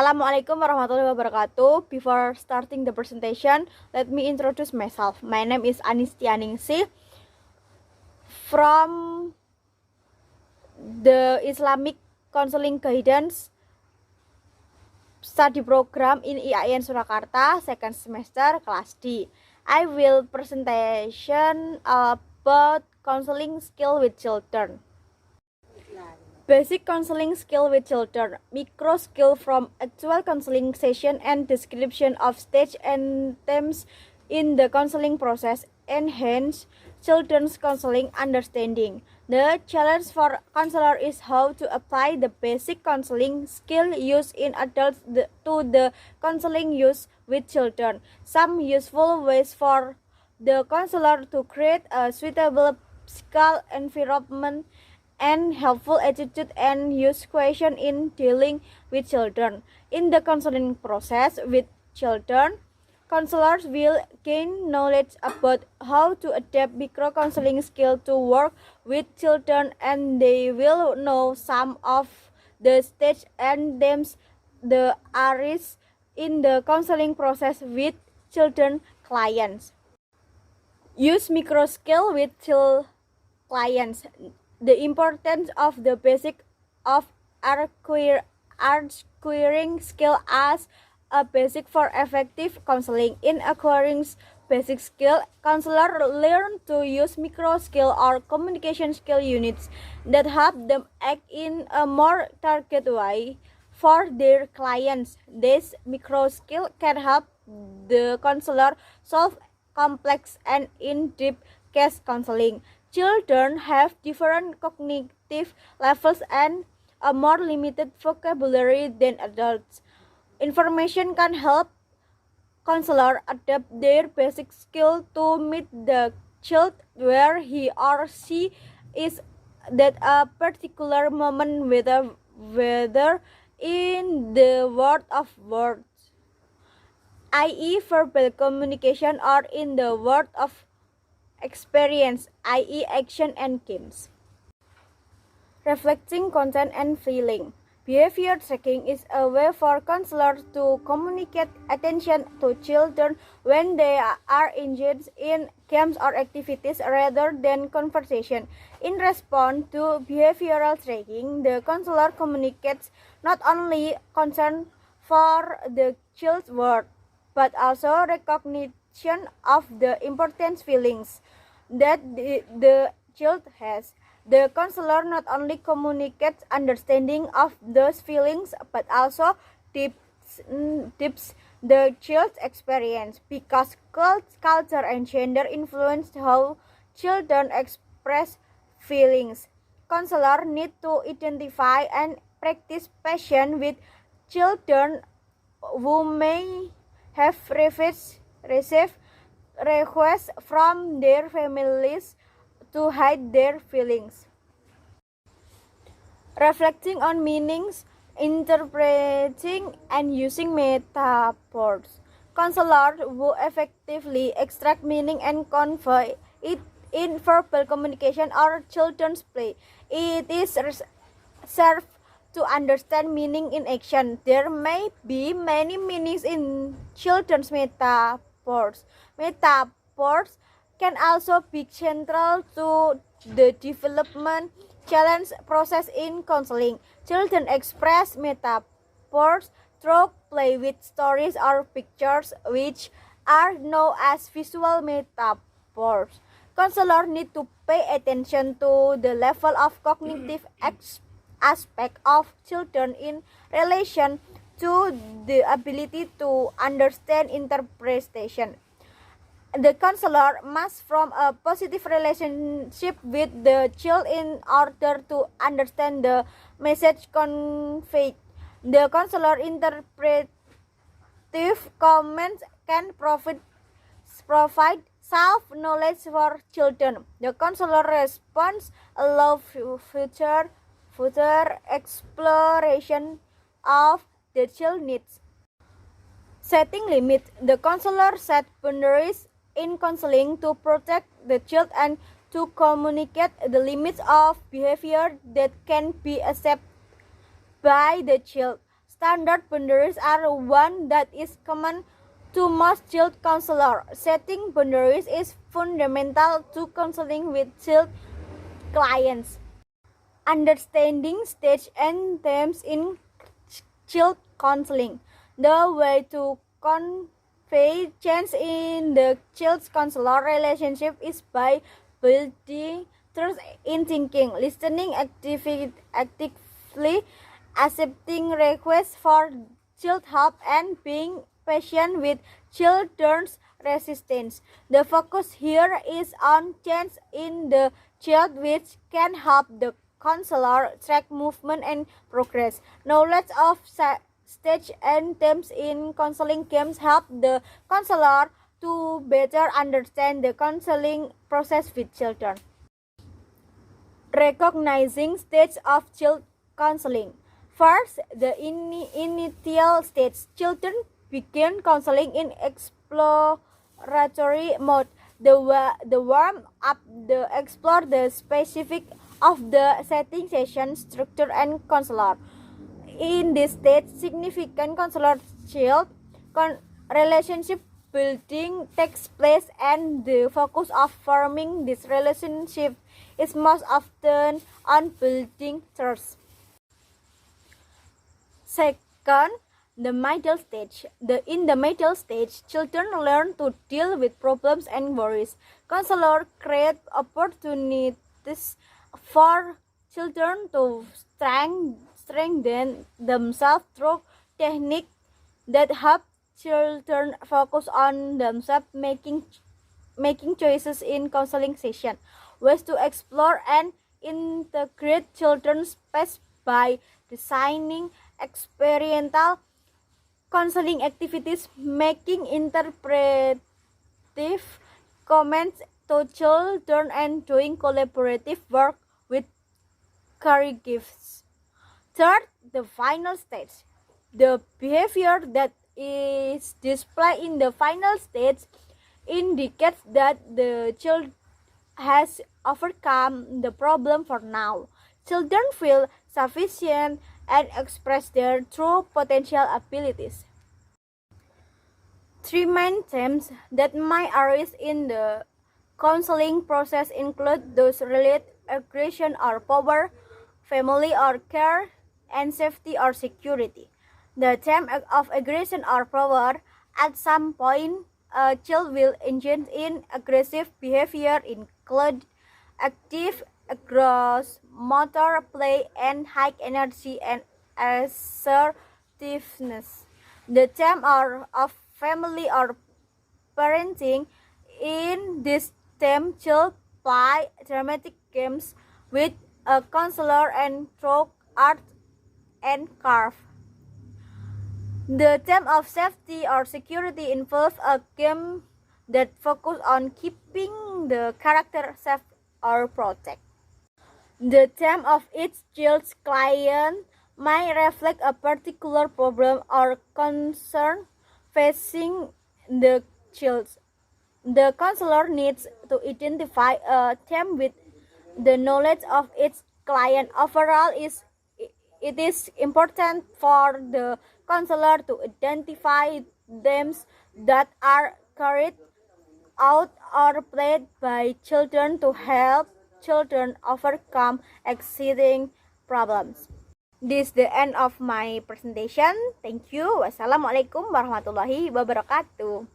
Assalamualaikum warahmatullahi wabarakatuh. Before starting the presentation, let me introduce myself. My name is Setianingsih from the Islamic Counseling Guidance Study Program in IAIN Surakarta, second semester, class D. I will presentation about counseling skill with children. Basic counseling skill with children, micro skill from actual counseling session and description of stage and themes in the counseling process, enhance children's counseling understanding. The challenge for counselor is how to apply the basic counseling skill used in adults to the counseling used with children. Some useful ways for the counselor to create a suitable physical environment and helpful attitude and use question in dealing with children. In the counseling process with children, counselors will gain knowledge about how to adapt micro-counseling skill to work with children, and they will know some of the stage and themes the arise in the counseling process with children clients. Use micro skill with clients. The importance of the basic of acquiring skill as a basic for effective counseling. In acquiring basic skill, counselors learn to use micro skill or communication skill units that help them act in a more targeted way for their clients. This micro skill can help the counselor solve complex and in-depth case counseling. Children have different cognitive levels and a more limited vocabulary than adults. Information can help counselor adapt their basic skill to meet the child where he or she is at a particular moment, whether in the world of words, i.e. verbal communication, or in the world of experience, i.e. action and games. Reflecting content and feeling. Behavior tracking is a way for counselors to communicate attention to children when they are engaged in games or activities rather than conversation. In response to behavioral tracking, the counselor communicates not only concern for the child's world, but also recognition of the important feelings that the child has. The counselor not only communicates understanding of those feelings, but also deeps the child's experience, because culture and gender influence how children express feelings. Counselor need to identify and practice patience with children who may have received requests from their families to hide their feelings. Reflecting on meanings, interpreting and using metaphors. Counselors who effectively extract meaning and convey it in verbal communication or children's play. It is served to understand meaning in action. There may be many meanings in children's metaphors. Metaphors can also be central to the development challenge process in counseling. Children express metaphors through play with stories or pictures, which are known as visual metaphors. Counselors need to pay attention to the level of cognitive aspect of children in relation to the ability to understand interpretation. The counselor must form a positive relationship with the child in order to understand the message conveyed. The counselor interpretive comments can provide self-knowledge for children. The counselor response allow future exploration of the child needs. Setting limits. The counselor set boundaries in counseling to protect the child and to communicate the limits of behavior that can be accepted by the child. Standard boundaries are one that is common to most child counselors. Setting boundaries is fundamental to counseling with child clients. Understanding stage and themes in child counseling. The way to convey change in the child-counselor relationship is by building trust in thinking, listening actively, accepting requests for child help, and being patient with children's resistance. The focus here is on change in the child, which can help the counselor track movement and progress. Knowledge of stage and themes in counseling games help the counselor to better understand the counseling process with children. Recognizing stage of child counseling. First, the initial stage. Children begin counseling in exploratory mode. The warm up, the explore the specific of the setting, session structure, and counselor. In this stage, significant counselor-child relationship building takes place, and the focus of forming this relationship is most often on building trust. Second, the middle stage. In the middle stage, children learn to deal with problems and worries. Counselors create opportunities for children to strengthen themselves through techniques that help children focus on themselves, making choices in counseling session. Ways to explore and integrate children's space by designing experiential counseling activities, making interpretive comments to children, and doing collaborative work with caregivers. Third, the final stage. The behavior that is displayed in the final stage indicates that the child has overcome the problem for now. Children feel sufficient and express their true potential abilities. Three main themes that might arise in the counseling process include those related aggression or power, family or care, and safety or security. The theme of aggression or power: at some point, a child will engage in aggressive behavior, include active, gross motor play, and high energy and assertiveness. The theme of family or parenting: in this theme, child play dramatic games with a counselor and throw art and carve. The theme of safety or security involves a game that focuses on keeping the character safe or protect. The theme of each child's client might reflect a particular problem or concern facing the child. The counselor needs to identify a theme with the knowledge of its client. Overall, it is important for the counselor to identify themes that are carried out or played by children to help children overcome existing problems. This is the end of my presentation. Thank you. Wassalamualaikum warahmatullahi wabarakatuh.